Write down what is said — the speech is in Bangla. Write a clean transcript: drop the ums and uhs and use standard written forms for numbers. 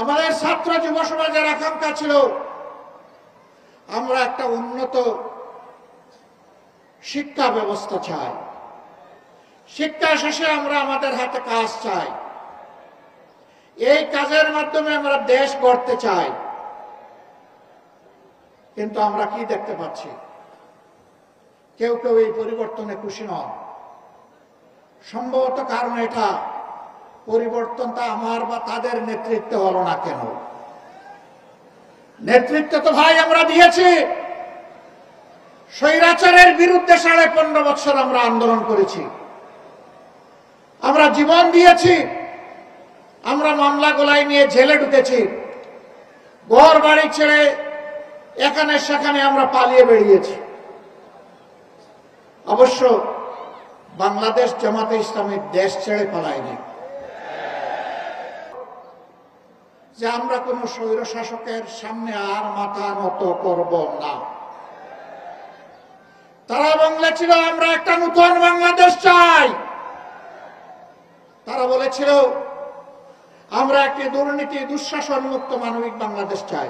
আমাদের ছাত্র যুব সমাজের আকাঙ্ক্ষা ছিল আমরা একটা উন্নত শিক্ষা ব্যবস্থা চাই, শিক্ষা শেষে আমরা আমাদের হাতে কাজ চাই, এই কাজের মাধ্যমে আমরা দেশ গড়তে চাই। কিন্তু আমরা কি দেখতে পাচ্ছি? কেউ কেউ এই পরিবর্তনে খুশি নন। সম্ভবত কারণ এটা পরিবর্তনটা আমার বা তাদের নেতৃত্বে হলো না কেন? নেতৃত্ব তো ভাই আমরা দিয়েছি। স্বৈরাচারের বিরুদ্ধে 15.5 বছর আমরা আন্দোলন করেছি, আমরা জীবন দিয়েছি, আমরা মামলা গোলাই নিয়ে জেলে ঢুকেছি, ঘর বাড়ি ছেড়ে এখানে সেখানে আমরা পালিয়ে বেরিয়েছি। অবশ্য বাংলাদেশ জামাতে ইসলামী দেশ ছেড়ে পালায়নি, যে আমরা কোন স্বৈর শাসকের সামনে আর মাথা নত করব না। তারা বলেছিল আমরা একটা নতুন বাংলাদেশ চাই, তারা বলেছিল আমরা একটি দুর্নীতি দুঃশাসন মুক্ত মানবিক বাংলাদেশ চাই।